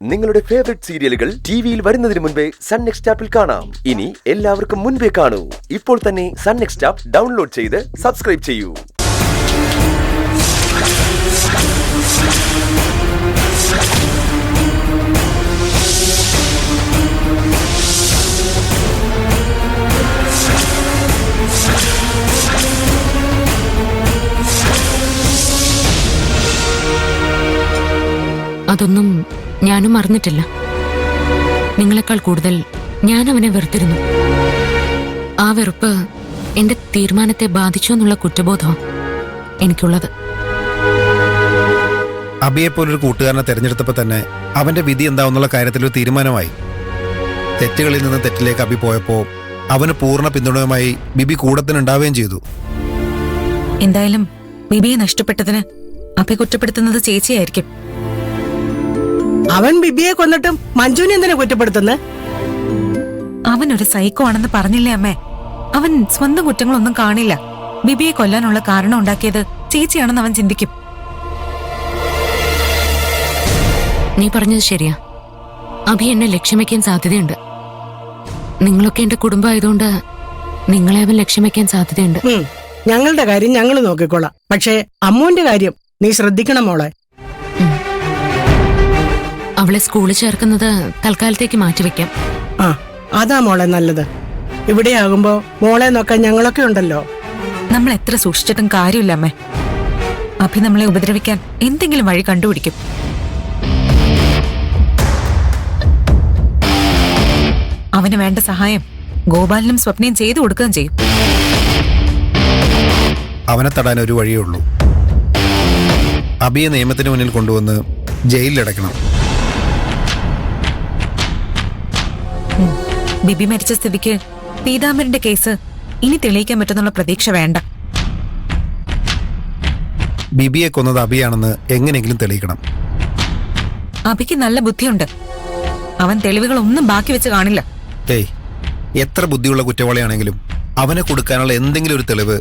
നിങ്ങളുടെ ഫേവറേറ്റ് സീരിയലുകൾ ടിവിയിൽ വരുന്നതിന് മുൻപേ സൺ നെക്സ്റ്റ് ആപ്പിൽ കാണാം. ഇനി എല്ലാവർക്കും മുൻപേ കാണൂ. ഇപ്പോൾ തന്നെ സൺ നെക്സ്റ്റ് ആപ്പ് ഡൗൺലോഡ് ചെയ്ത് സബ്സ്ക്രൈബ് ചെയ്യൂ. അതൊന്നും ഞാനും അറിഞ്ഞിട്ടില്ല. നിങ്ങളെക്കാൾ കൂടുതൽ ഞാൻ അവനെ വെറുത്തിരുന്നു. ആ വെറുപ്പ് എന്റെ തീരുമാനത്തെ ബാധിച്ചു എന്നുള്ള കുറ്റബോധം എനിക്കുള്ളത്. അബിയെ പോലൊരു കൂട്ടുകാരനെ തെരഞ്ഞെടുത്തപ്പോൾ തന്നെ അവന്റെ വിധി എന്താവെന്നുള്ള കാര്യത്തിൽ ഒരു തീരുമാനമായി. തെറ്റുകളിൽ നിന്ന് തെറ്റിലേക്ക് അബി പോയപ്പോൾ അവന് പൂർണ്ണ പിന്തുണയുമായി ബിബി കൂടത്തിനുണ്ടാവുകയും ചെയ്തു. എന്തായാലും ബിബിയെ നഷ്ടപ്പെട്ടതിന് അബി കുറ്റപ്പെടുത്തുന്നത് ചേച്ചിയായിരിക്കും. അവൻ ബിബിയെ കൊന്നിട്ടും മഞ്ജുവിനെ എന്തിനാ കുറ്റപ്പെടുത്തുന്നത്? അവനൊരു സൈക്കോ ആണെന്ന് പറഞ്ഞില്ലേ അമ്മേ? അവൻ സ്വന്തം കുറ്റങ്ങളൊന്നും കാണില്ല. ബിബിയെ കൊല്ലാനുള്ള കാരണം ഉണ്ടാക്കിയത് ചേച്ചിയാണെന്ന് അവൻ ചിന്തിക്കും. നീ പറഞ്ഞത് ശരിയാ. അഭി എന്നെ ലക്ഷ്യം വയ്ക്കാൻ സാധ്യതയുണ്ട്. നിങ്ങളൊക്കെ എന്റെ കുടുംബമായതുകൊണ്ട് നിങ്ങളെ അവൻ ലക്ഷ്യം വയ്ക്കാൻ സാധ്യതയുണ്ട്. ഞങ്ങളുടെ കാര്യം ഞങ്ങൾ നോക്കിക്കോളാം. പക്ഷേ അമ്മുവിന്റെ കാര്യം നീ ശ്രദ്ധിക്കണം മോളെ. അവളെ സ്കൂളിൽ ചേർക്കുന്നത് തൽക്കാലത്തേക്ക് മാറ്റിവെക്കാം. ആ, അതാ മോളെ നല്ലത്. ഇവിടെയാകുമ്പോ മോളെ നോക്കാൻ ഞങ്ങളൊക്കെ ഉണ്ടല്ലോ. നമ്മൾ എത്ര സൂക്ഷിച്ചിട്ടും കാര്യമില്ല അമ്മേ. അഭി നമ്മളെ ഉപദ്രവിക്കാൻ എന്തെങ്കിലും വഴി കണ്ടുപിടിക്കും. അവന് വേണ്ട സഹായം ഗോപാലിനും സ്വപ്നയും ചെയ്തു കൊടുക്കുകയും ചെയ്യും. അവനെ തടാൻ ഒരു വഴിയേ ഉള്ളൂ. അബിയെ നിയമത്തിന് മുന്നിൽ കൊണ്ടുവന്ന് ജയിലിലടയ്ക്കണം. ബിബി മരിച്ച സ്ഥിതിക്ക് പീതാംബരന്റെ കേസ് ഇനി തെളിയിക്കാൻ പറ്റുന്നുള്ള പ്രതീക്ഷ വേണ്ട. ബിബിയെ കൊന്നത് അബിയാണെന്ന് എങ്ങനെയെങ്കിലും തെളിയിക്കണം. അബിക്ക് നല്ല ബുദ്ധിയുണ്ട്. അവൻ തെളിവുകളൊന്നും ബാക്കി വെച്ച് കാണില്ല. ഏയ്, എത്ര ബുദ്ധിയുള്ള കുറ്റവാളിയാണെങ്കിലും അവനെ കൊടുക്കാനുള്ള എന്തെങ്കിലും ഒരു തെളിവ്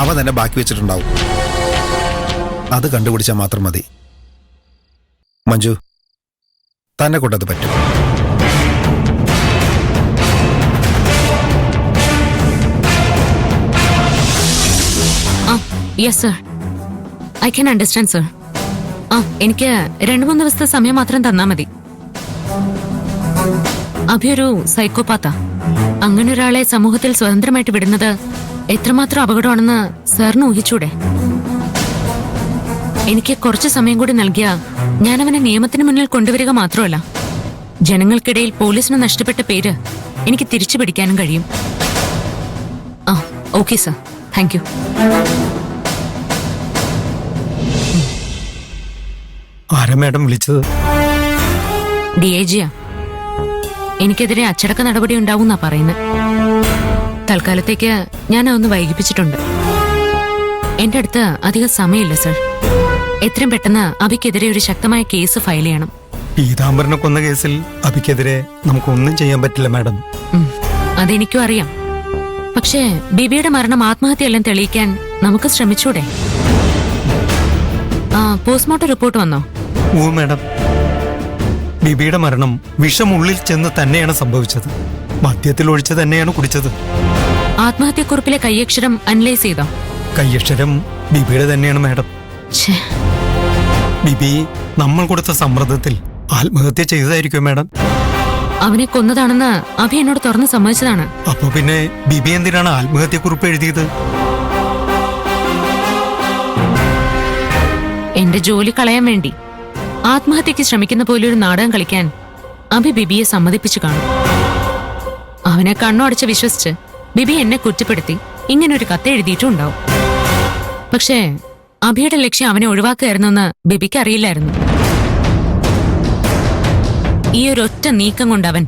അവ തന്നെ ബാക്കി വെച്ചിട്ടുണ്ടാവും. അത് കണ്ടുപിടിച്ചാൽ മാത്രം മതി. മഞ്ജു, തന്നെ കൊണ്ടത് പറ്റും. Yes sir, I can understand sir. എനിക്ക് 2-3 ദിവസത്തെ സമയം മാത്രം തന്നാ മതി. അഭിയൊരു സൈക്കോപാത്താ. അങ്ങനെ ഒരാളെ സമൂഹത്തിൽ സ്വതന്ത്രമായിട്ട് വിടുന്നത് എത്രമാത്രം അപകടമാണെന്ന് സാറിന് ഊഹിച്ചൂടെ? എനിക്ക് കുറച്ച് സമയം കൂടി നൽകിയ ഞാൻ അവനെ നിയമത്തിന് മുന്നിൽ കൊണ്ടുവരിക മാത്രമല്ല, ജനങ്ങൾക്കിടയിൽ പോലീസിന് നഷ്ടപ്പെട്ട പേര് എനിക്ക് തിരിച്ചു പിടിക്കാനും കഴിയും. Okay sir, thank you. ആരാ മാഡം വിളിച്ചത്? DIGയാ. എനിക്കെതിരെ അച്ചടക്ക നടപടി ഉണ്ടാവുന്നാ പറയുന്നത്. തൽക്കാലത്തേക്ക് ഞാൻ അതൊന്ന് വൈകിപ്പിച്ചിട്ടുണ്ട്. എന്റെ അടുത്ത് അധികം സമയമില്ല സർ. എത്രയും പെട്ടെന്ന് അബിക്കെതിരെ ഒരു ശക്തമായ കേസ് ഫയൽ ചെയ്യണം. പീതാംബരനെ കൊന്ന കേസിൽ അബിക്കെതിരെ നമുക്കൊന്നും ചെയ്യാൻ പറ്റില്ല മാഡം. അതെനിക്കും അറിയാം. പക്ഷേ ബിബിയുടെ മരണം ആത്മഹത്യയെല്ലാം തെളിയിക്കാൻ നമുക്ക് ശ്രമിച്ചൂടെ? പോസ്റ്റ്മോർട്ടം റിപ്പോർട്ട് വന്നോ? ഓ മാഡം, ബിബിയുടെ മരണം വിഷം ഉള്ളിൽ ചെന്ന് തന്നെയാണ് സംഭവിച്ചത്. മദ്യത്തിൽ ഒഴിച്ച് തന്നെയാണ് കുടിച്ചത്. ആത്മഹത്യക്കുറിപ്പിലെ കയ്യക്ഷരം അനലൈസ് ചെയ്തോ? കയ്യക്ഷരം ബിബിയുടെ തന്നെയാണ് മാഡം. ബിബി നമ്മൾ കൊടുത്ത സമ്മർദ്ദത്തിൽ ആത്മഹത്യ ചെയ്തതായിരിക്കും മാഡം. അവനെ കൊന്നതാണെന്ന് അഭി എന്നോട് തുറന്ന് സമ്മതിച്ചതാണ്. അപ്പൊ പിന്നെ ബിബി എന്തിനാണ് ആത്മഹത്യക്കുറിപ്പ് എഴുതിയത്? എന്റെ ജോലി കളയാൻ വേണ്ടി ആത്മഹത്യക്ക് ശ്രമിക്കുന്ന പോലെ ഒരു നാടകം കളിക്കാൻ അഭി ബിബിയെ സമ്മതിപ്പിച്ചു കാണും. അവനെ കണ്ണുടച്ച് വിശ്വസിച്ച് ബിബി എന്നെ കുറ്റപ്പെടുത്തി ഇങ്ങനൊരു കത്ത് എഴുതിയിട്ടുണ്ടാവും. പക്ഷേ അഭിയുടെ ലക്ഷ്യം അവനെ ഒഴിവാക്കുകയായിരുന്നെന്ന് ബിബിക്ക് അറിയില്ലായിരുന്നു. ഈ ഒരൊറ്റ നീക്കം കൊണ്ട്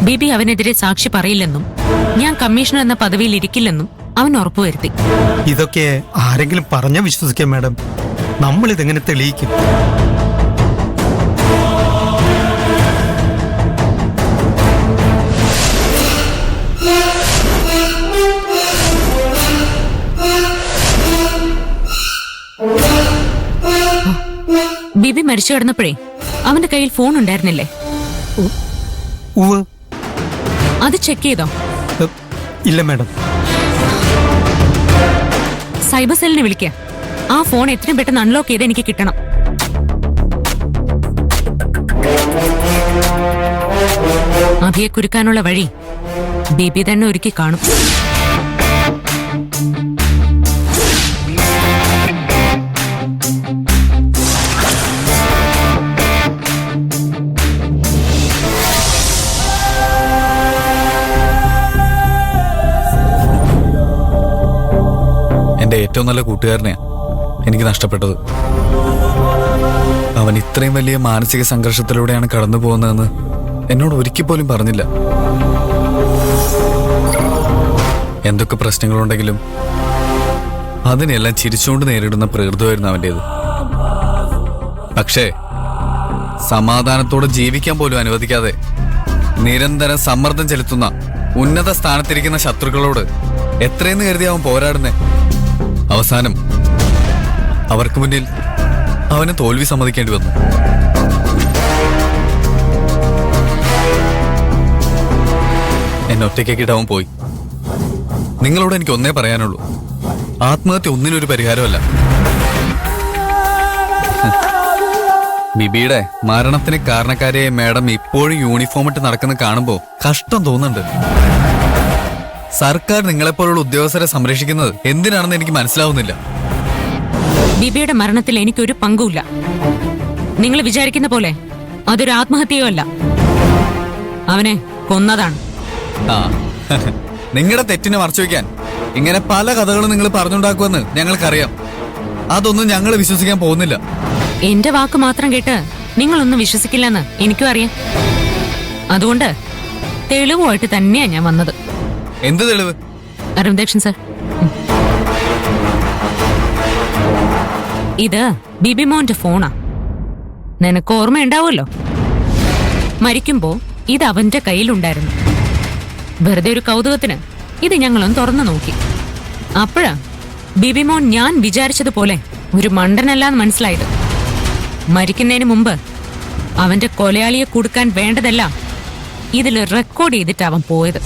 ബിബി അവനെതിരെ സാക്ഷി പറയില്ലെന്നും ഞാൻ കമ്മീഷണർ എന്ന പദവിയിൽ ഇരിക്കില്ലെന്നും അവൻ ഉറപ്പുവരുത്തി. ഇതൊക്കെ ആരെങ്കിലും പറഞ്ഞ വിശ്വസിക്കാം മാഡം. നമ്മളിതെങ്ങനെ തെളിയിക്കും? ബിബി മരിച്ചു കിടന്നപ്പോഴേ അവന്റെ കയ്യിൽ ഫോൺ ഉണ്ടായിരുന്നില്ലേ? ഉവ്. അത് ചെക്ക് ചെയ്തോ? ഇല്ല മാഡം. സൈബർ സെല്ലിനെ വിളിക്കുക. ആ ഫോൺ എത്രയും പെട്ടെന്ന് അൺലോക്ക് ചെയ്ത് എനിക്ക് കിട്ടണം. അഭിയെ കുരുക്കാനുള്ള വഴി ബേബി തന്നെ ഒരുക്കി കാണും. എന്റെ ഏറ്റവും നല്ല കൂട്ടുകാരനെയാ എനിക്ക് നഷ്ടപ്പെട്ടത്. അവൻ ഇത്രയും വലിയ മാനസിക സംഘർഷത്തിലൂടെയാണ് കടന്നു പോകുന്നതെന്ന് എന്നോട് ഒരിക്കൽ പോലും പറഞ്ഞില്ല. എന്തൊക്കെ പ്രശ്നങ്ങളുണ്ടെങ്കിലും അതിനെല്ലാം ചിരിച്ചുകൊണ്ട് നേരിടുന്ന പ്രകൃതമായിരുന്നു അവൻ്റേത്. പക്ഷേ സമാധാനത്തോടെ ജീവിക്കാൻ പോലും അനുവദിക്കാതെ നിരന്തരം സമ്മർദ്ദം ചെലുത്തുന്ന ഉന്നത സ്ഥാനത്തിരിക്കുന്ന ശത്രുക്കളോട് എത്രയെന്ന് കരുതി അവൻ പോരാടുന്നേ. അവസാനം അവർക്ക് മുന്നിൽ അവന് തോൽവി സമ്മതിക്കേണ്ടി വന്നു. എന്നെ ഒറ്റയ്ക്കാക്കിയിട്ട് അവൻ പോയി. നിങ്ങളോട് എനിക്ക് ഒന്നേ പറയാനുള്ളൂ, ആത്മഹത്യ ഒന്നിനൊരു പരിഹാരമല്ല. ബിബിയുടെ മരണത്തിന് കാരണക്കാരിയായ മാഡം ഇപ്പോഴും യൂണിഫോം ഇട്ട് നടക്കുന്ന കാണുമ്പോ കഷ്ടം തോന്നുന്നുണ്ട്. സർക്കാർ നിങ്ങളെപ്പോലുള്ള ഉദ്യോഗസ്ഥരെ സംരക്ഷിക്കുന്നത് എന്തിനാണെന്ന് എനിക്ക് മനസ്സിലാവുന്നില്ല. ബിബിയുടെ മരണത്തിൽ എനിക്കൊരു പങ്കുമില്ല. നിങ്ങൾ വിചാരിക്കുന്ന പോലെ അതൊരു ആത്മഹത്യയോ അല്ല. അവനെ കൊന്നതാണ്. ആ നിങ്ങളുടെ തെറ്റിനെ മറച്ചുവെക്കാൻ ഇങ്ങനെ പല കഥകളും നിങ്ങൾ പറഞ്ഞുണ്ടാക്കുമെന്ന് ഞങ്ങൾക്കറിയാം. അതൊന്നും ഞങ്ങൾ വിശ്വസിക്കാൻ പോകുന്നില്ല. എന്റെ വാക്ക് മാത്രം കേട്ട് നിങ്ങളൊന്നും വിശ്വസിക്കില്ലെന്ന് എനിക്കും അറിയാം. അതുകൊണ്ട് തെളിവുമായിട്ട് തന്നെയാ ഞാൻ വന്നത്. എന്ത് തെളിവ്? അരുൺദക്ഷൻ സർ, ഇത് ബിബിമോന്റെ ഫോണാ. നിനക്ക് ഓർമ്മയുണ്ടാവുമല്ലോ, മരിക്കുമ്പോ ഇത് അവന്റെ കയ്യിലുണ്ടായിരുന്നു. വെറുതെ ഒരു കൗതുകത്തിന് ഇത് ഞങ്ങളും തുറന്നു നോക്കി. അപ്പോഴാ ബിബിമോൻ ഞാൻ വിചാരിച്ചതുപോലെ ഒരു മണ്ടനല്ലാന്ന് മനസ്സിലായത്. മരിക്കുന്നതിന് മുമ്പ് അവന്റെ കൊലയാളിയെ കൊടുക്കാൻ വേണ്ടതെല്ലാം ഇതിൽ റെക്കോർഡ് ചെയ്തിട്ട് അവൻ പോയത്.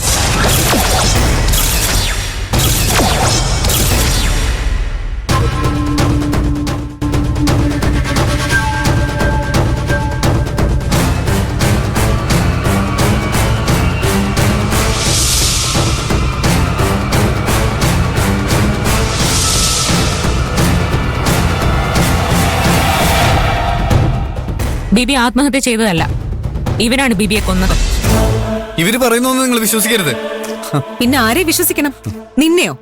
ബിബി ആത്മഹത്യ ചെയ്തതല്ല, ഇവനാണ് ബിബിയെ കൊന്നത്. ഇവര് പറയുന്നൊന്നും നിങ്ങൾ വിശ്വസിക്കരുത്. പിന്നെ ആരെ വിശ്വസിക്കണം? നിന്നെയോ?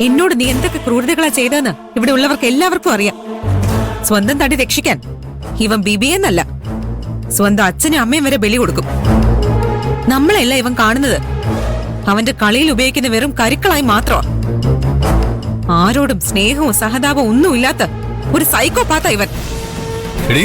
എന്നോട് നീ എന്തൊക്കെ ക്രൂരതകളാ ചെയ്തതെന്ന് ഇവിടെ ഉള്ളവർക്ക് എല്ലാവർക്കും അറിയാം. സ്വന്തം തടി രക്ഷിക്കാൻ ഇവൻ ബിബിയെന്നല്ല, സ്വന്തം അച്ഛനും അമ്മയും വരെ ബലി കൊടുക്കും. നമ്മളെല്ലാം ഇവൻ കാണുന്നത് അവന്റെ കളിയിൽ ഉപയോഗിക്കുന്ന വെറും കരുക്കളായി മാത്രമാ. ആരോടും സ്നേഹവും സഹതാപവും ഒന്നുമില്ലാത്ത ഒരു സൈക്കോപാത്താ ഇവൻ. എടീ